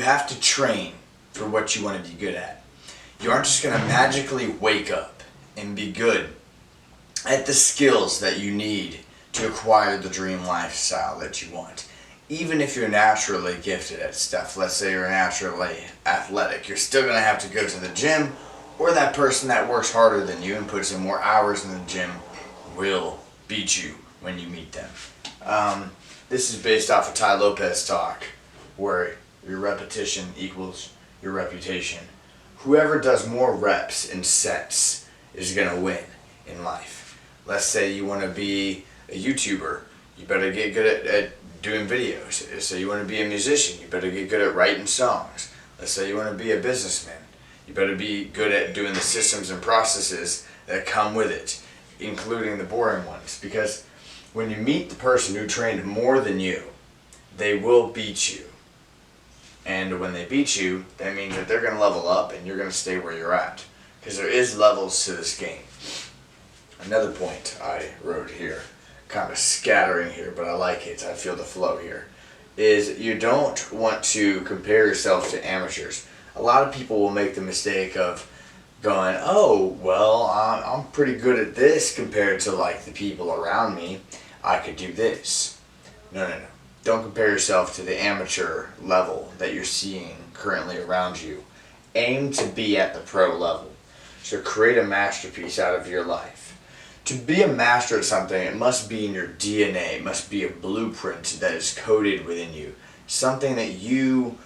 You have to train for what you want to be good at. You aren't just going to magically wake up and be good at the skills that you need to acquire the dream lifestyle that you want. Even if you're naturally gifted at stuff, let's say you're naturally athletic, you're still going to have to go to the gym, or that person that works harder than you and puts in more hours in the gym will beat you when you meet them. This is based off of Tai Lopez talk, where your repetition equals your reputation. Whoever does more reps in sets is going to win in life. Let's say you want to be a YouTuber, you better get good at doing videos. Let's say you want to be a musician, you better get good at writing songs. Let's say you want to be a businessman, you better be good at doing the systems and processes that come with it, including the boring ones. Because when you meet the person who trained more than you, they will beat you. And when they beat you, that means that they're going to level up and you're going to stay where you're at. Because there is levels to this game. Another point I wrote here, kind of scattering here, but I like it, I feel the flow here, is you don't want to compare yourself to amateurs. A lot of people will make the mistake of going, oh, well, I'm pretty good at this compared to like the people around me. I could do this. No. Don't compare yourself to the amateur level that you're seeing currently around you. Aim to be at the pro level. So create a masterpiece out of your life. To be a master at something, it must be in your DNA. It must be a blueprint that is coded within you. Something that you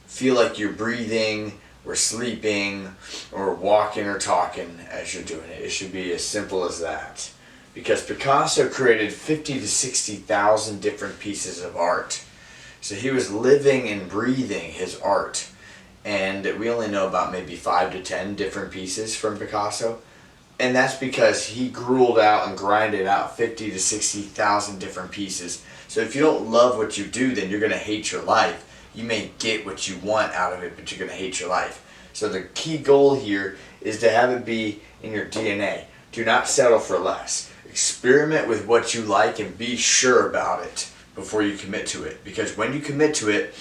feel like you're breathing or sleeping or walking or talking as you're doing it. It should be as simple as that. Because Picasso created 50 to 60,000 different pieces of art. So he was living and breathing his art. And we only know about maybe 5 to 10 different pieces from Picasso. And that's because he grueled out and grinded out 50 to 60,000 different pieces. So if you don't love what you do, then you're going to hate your life. You may get what you want out of it, but you're going to hate your life. So the key goal here is to have it be in your DNA. Do not settle for less. Experiment with what you like and be sure about it before you commit to it. Because when you commit to it,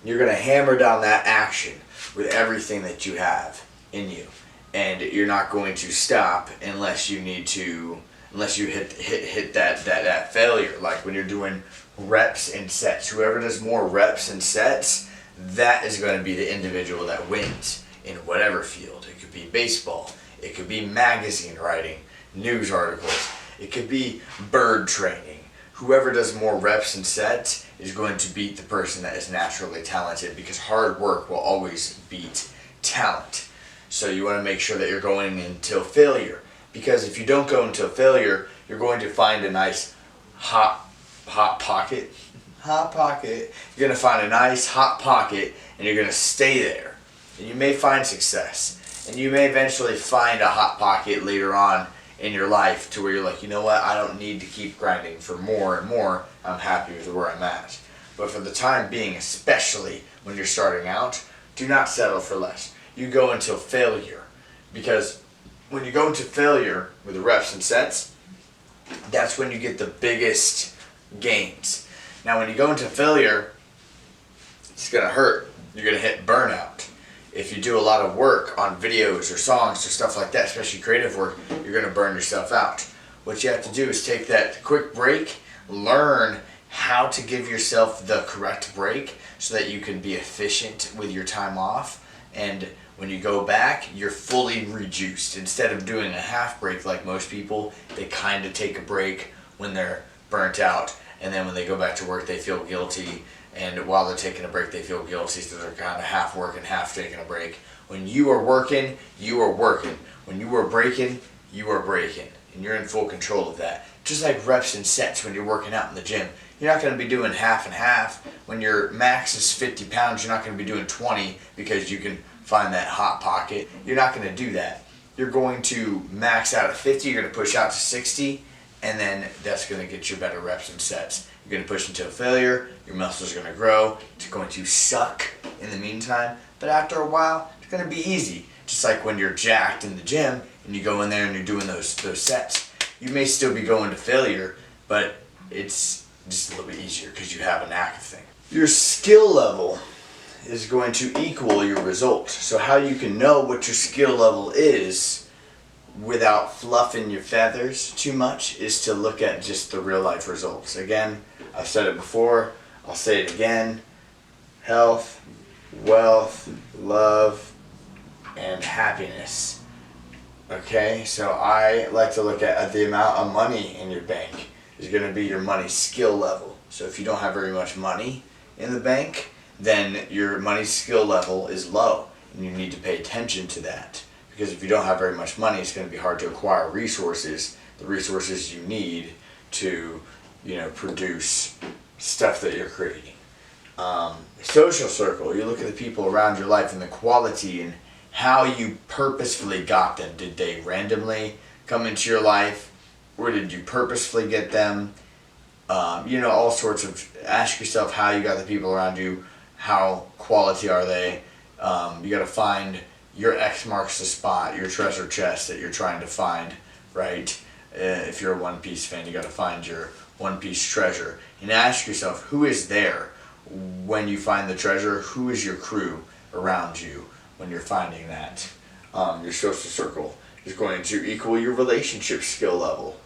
you're going to hammer down that action with everything that you have in you. And you're not going to stop unless you need to, unless you hit that failure. Like when you're doing reps and sets. Whoever does more reps and sets, that is going to be the individual that wins in whatever field. It could be baseball. It could be magazine writing, news articles. It could be bird training. Whoever does more reps and sets is going to beat the person that is naturally talented, because hard work will always beat talent. So you want to make sure that you're going until failure. Because if you don't go until failure, you're going to find a nice hot pocket. You're going to find a nice hot pocket and you're going to stay there. And you may find success. And you may eventually find a hot pocket later on in your life to where you're like, you know what, I don't need to keep grinding for more and more. I'm happy with where I'm at. But for the time being, especially when you're starting out, do not settle for less. You go until failure. Because when you go into failure with the reps and sets, that's when you get the biggest gains. Now when you go into failure, it's going to hurt. You're going to hit burnout. If you do a lot of work on videos or songs or stuff like that, especially creative work, you're going to burn yourself out. What you have to do is take that quick break, learn how to give yourself the correct break so that you can be efficient with your time off. And when you go back, you're fully rejuiced. Instead of doing a half break like most people, they kind of take a break when they're burnt out. And then when they go back to work, they feel guilty. And while they're taking a break, they feel guilty, so they're kind of half working, half taking a break. When you are working, you are working. When you are breaking, you are breaking. And you're in full control of that. Just like reps and sets when you're working out in the gym. You're not going to be doing half and half. When your max is 50 pounds, you're not going to be doing 20 because you can find that hot pocket. You're not going to do that. You're going to max out at 50, you're going to push out to 60, and then that's going to get you better reps and sets. You're going to push until failure, your muscles are going to grow, it's going to suck in the meantime, but after a while, it's going to be easy. Just like when you're jacked in the gym, and you go in there and you're doing those sets. You may still be going to failure, but it's just a little bit easier because you have a knack of things. Your skill level is going to equal your result. So how you can know what your skill level is without fluffing your feathers too much is to look at just the real life results. Again, I've said it before, I'll say it again. Health, wealth, love, and happiness. Okay, so I like to look at the amount of money in your bank is going to be your money skill level. So if you don't have very much money in the bank, then your money skill level is low, and you need to pay attention to that. Because if you don't have very much money, it's going to be hard to acquire resources, the resources you need to, produce stuff that you're creating. Social circle, you look at the people around your life and the quality and how you purposefully got them. Did they randomly come into your life, or did you purposefully get them? All sorts of, ask yourself how you got the people around you, how quality are they. You got to find your X marks the spot, your treasure chest that you're trying to find, right? If you're a One Piece fan, you got to find your One Piece treasure. And ask yourself, who is there when you find the treasure? Who is your crew around you when you're finding that? Your social circle is going to equal your relationship skill level.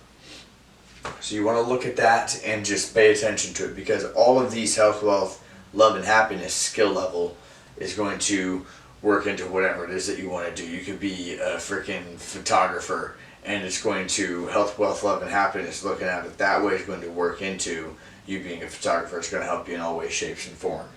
So you want to look at that and just pay attention to it, because all of these health, wealth, love, and happiness skill level is going to work into whatever it is that you want to do. You could be a freaking photographer, and it's going to health, wealth, love, and happiness. Looking at it that way is going to work into you being a photographer. It's going to help you in all ways, shapes, and form.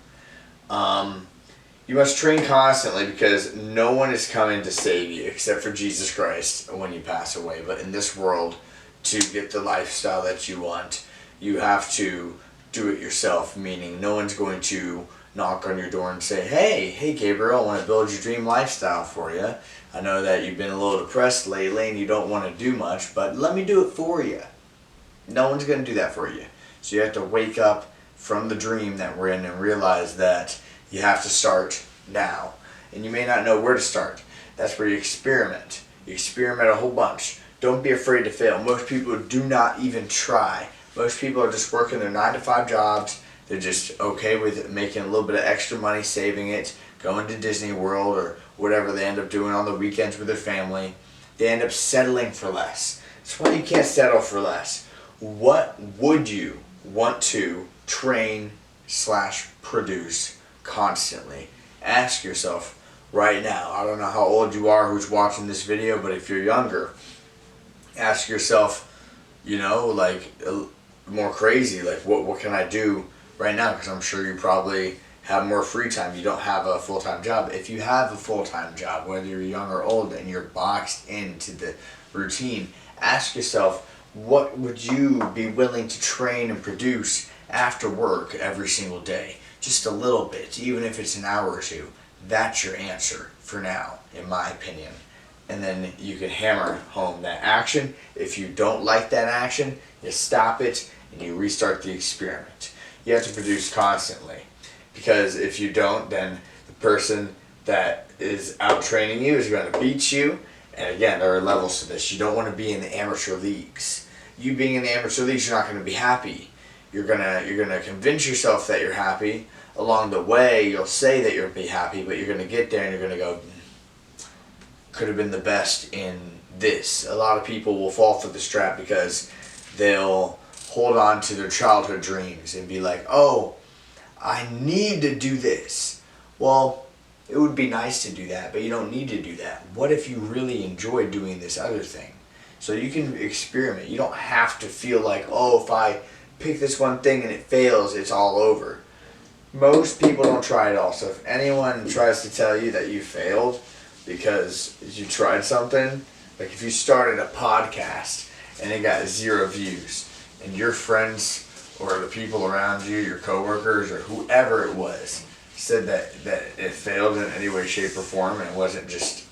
You must train constantly, because no one is coming to save you except for Jesus Christ when you pass away. But in this world, to get the lifestyle that you want, you have to do it yourself, meaning no one's going to knock on your door and say, hey Gabriel, I want to build your dream lifestyle for you. I know that you've been a little depressed lately and you don't want to do much, but let me do it for you. No one's going to do that for you. So you have to wake up from the dream that we're in and realize that you have to start now. And you may not know where to start. That's where you experiment. You experiment a whole bunch. Don't be afraid to fail. Most people do not even try. Most people are just working their 9-to-5 jobs. They're just okay with making a little bit of extra money, saving it, going to Disney World or whatever they end up doing on the weekends with their family. They end up settling for less. That's why you can't settle for less. What would you want to train/produce constantly? Ask yourself right now. I don't know how old you are who's watching this video, but if you're younger, ask yourself, more crazy, what can I do right now? Because I'm sure you probably have more free time. You don't have a full-time job. If you have a full-time job, whether you're young or old, and you're boxed into the routine, ask yourself, what would you be willing to train and produce after work every single day? Just a little bit, even if it's an hour or two. That's your answer for now, in my opinion. And then you can hammer home that action. If you don't like that action, you stop it and you restart the experiment. You have to produce constantly, because if you don't, then the person that is out training you is going to beat you. And again, there are levels to this. You don't want to be in the amateur leagues. You being in the amateur leagues, you're not going to be happy. You're gonna convince yourself that you're happy. Along the way, you'll say that you'll be happy, but you're going to get there and you're going to go, could have been the best in this. A lot of people will fall for this trap because they'll hold on to their childhood dreams and be like, oh, I need to do this. Well, it would be nice to do that, but you don't need to do that. What if you really enjoy doing this other thing? So you can experiment. You don't have to feel like, oh, if I pick this one thing and it fails, it's all over. Most people don't try it all. So if anyone tries to tell you that you failed because you tried something, like if you started a podcast and it got 0 views, and your friends or the people around you, your coworkers or whoever it was, said that it failed in any way, shape, or form, and it wasn't just,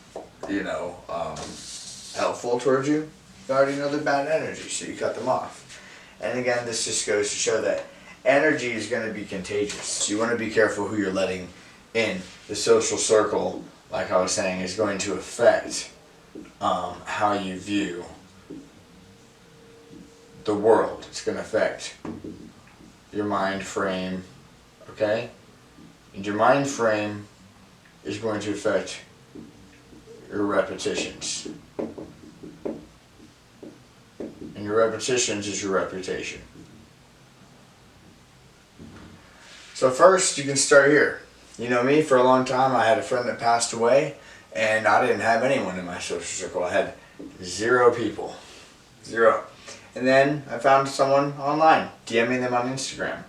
helpful towards you, you already know they're bad energy, so you cut them off. And again, this just goes to show that energy is going to be contagious. So you want to be careful who you're letting in. The social circle, like I was saying, is going to affect how you view the world. It's going to affect your mind frame, okay? And your mind frame is going to affect your repetitions. And your repetitions is your reputation. So first, you can start here. You know me, for a long time I had a friend that passed away, and I didn't have anyone in my social circle. I had 0 people. 0. And then I found someone online, DMing them on Instagram.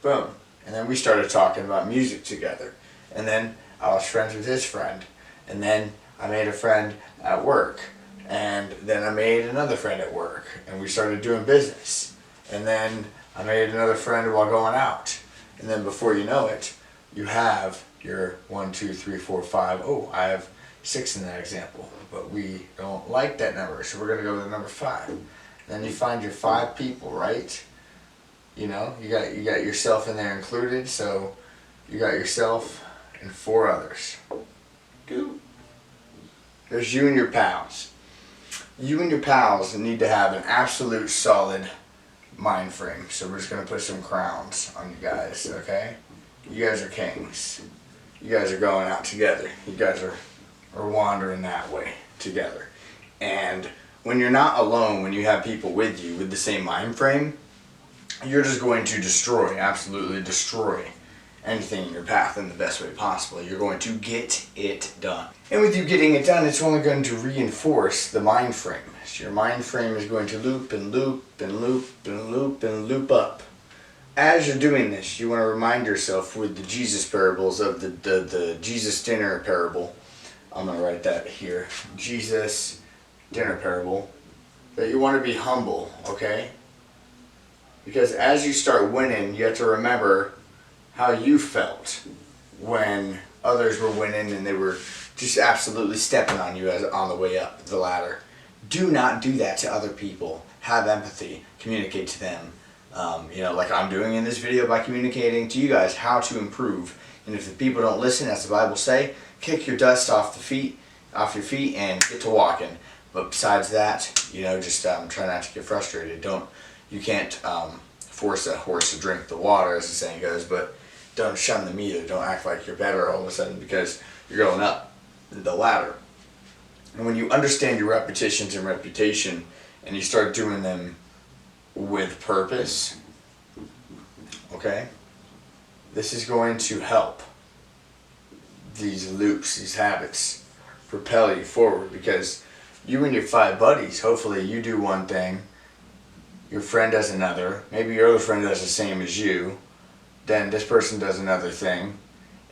Boom. And then we started talking about music together. And then I was friends with his friend. And then I made a friend at work. And then I made another friend at work. And we started doing business. And then I made another friend while going out. And then before you know it, you have your 1, 2, 3, 4, 5. Oh, I have 6 in that example. But we don't like that number, so we're going to go with the number 5. Then you find your 5 people, right? You know, you got yourself in there included, so you got yourself and 4 others. There's you and your pals. You and your pals need to have an absolute solid mind frame. So we're just going to put some crowns on you guys, okay? You guys are kings. You guys are going out together. You guys are wandering that way together. And when you're not alone, when you have people with you with the same mind frame, you're just going to destroy, absolutely destroy anything in your path in the best way possible. You're going to get it done. And with you getting it done, it's only going to reinforce the mind frame. So your mind frame is going to loop and loop and loop and loop and loop up. As you're doing this, you want to remind yourself with the Jesus parables of the Jesus dinner parable. I'm going to write that here. Jesus dinner parable. That you want to be humble, okay? Because as you start winning, you have to remember how you felt when others were winning and they were just absolutely stepping on you as on the way up the ladder. Do not do that to other people. Have empathy. Communicate to them. Like I'm doing in this video by communicating to you guys how to improve. And if the people don't listen, as the Bible say, kick your dust off your feet and get to walking. But besides that, just try not to get frustrated. You can't force a horse to drink the water, as the saying goes, but don't shun them either. Don't act like you're better all of a sudden because you're going up the ladder. And when you understand your repetitions and reputation and you start doing them with purpose, okay, this is going to help these loops, these habits, propel you forward, because you and your 5 buddies, hopefully you do one thing, your friend does another, maybe your other friend does the same as you, then this person does another thing,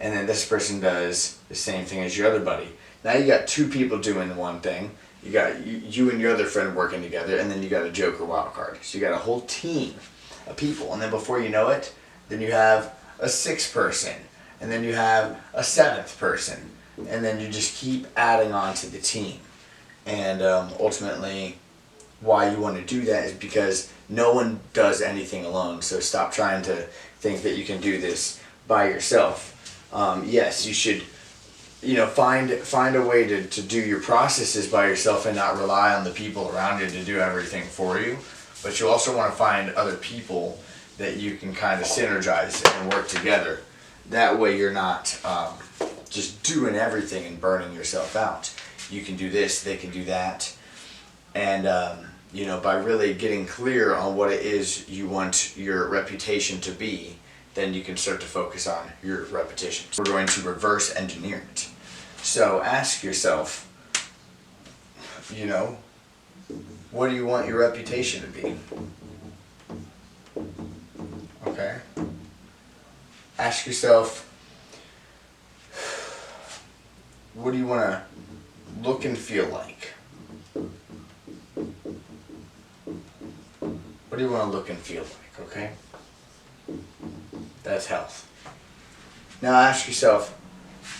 and then this person does the same thing as your other buddy. Now you got 2 people doing one thing, you got you and your other friend working together, and then you got a joker wild card. So you got a whole team of people, and then before you know it, then you have a 6th person, and then you have a 7th person, and then you just keep adding on to the team. And ultimately, why you want to do that is because no one does anything alone. So stop trying to think that you can do this by yourself. Yes, you should, find a way to do your processes by yourself and not rely on the people around you to do everything for you. But you also want to find other people that you can kind of synergize and work together. That way you're not just doing everything and burning yourself out. You can do this, they can do that. And, by really getting clear on what it is you want your reputation to be, then you can start to focus on your repetition. We're going to reverse engineer it. So ask yourself, what do you want your reputation to be? Okay? Ask yourself, what do you want to look and feel like? What do you want to look and feel like, okay? That's health. Now ask yourself,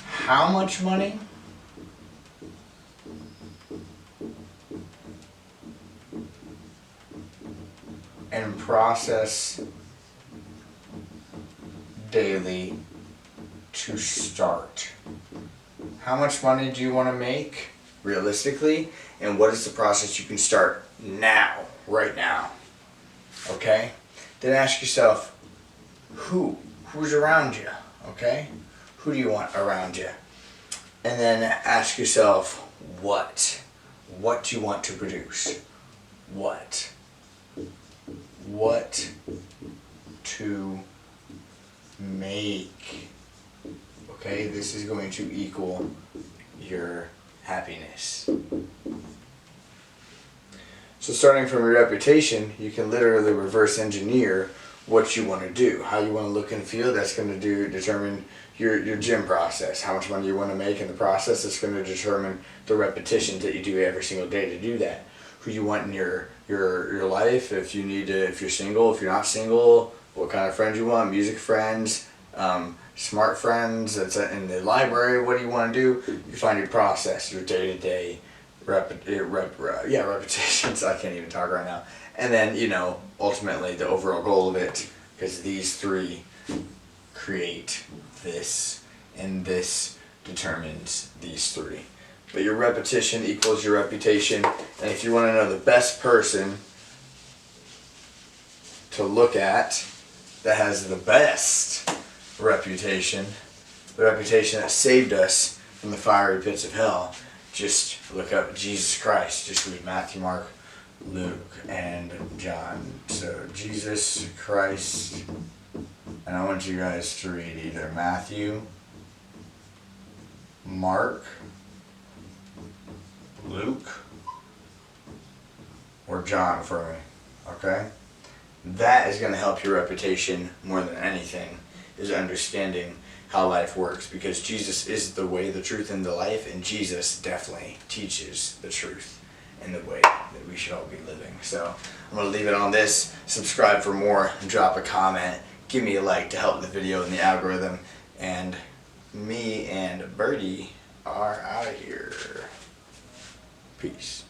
how much money? And process daily to start. How much money do you want to make realistically? And what is the process you can start now, right now? Okay? Then ask yourself, who's around you? Okay? Who do you want around you? And then ask yourself, what? What do you want to produce? What? What to make? Okay, this is going to equal your happiness. So starting from your reputation, you can literally reverse engineer what you want to do, how you want to look and feel. That's going to determine your gym process, how much money you want to make in the process. It's going to determine the repetitions that you do every single day to do that. Who you want in your life, if you're single, if you're not single, what kind of friends you want, music friends, smart friends, that's in the library. What do you want to do? You find your process, your day-to-day repetitions. I can't even talk right now. And then, ultimately the overall goal of it, because these three create this, and this determines these three. But your repetition equals your reputation. And if you want to know the best person to look at that has the best reputation, the reputation that saved us from the fiery pits of hell, just look up Jesus Christ. Just read Matthew, Mark, Luke, and John. So Jesus Christ, and I want you guys to read either Matthew, Mark, Luke, or John for me. Okay? That is going to help your reputation more than anything, is understanding how life works, because Jesus is the way, the truth, and the life, and Jesus definitely teaches the truth and the way that we should all be living. So I'm going to leave it on this. Subscribe for more, drop a comment, give me a like to help the video and the algorithm, and me and Birdie are out of here. Peace.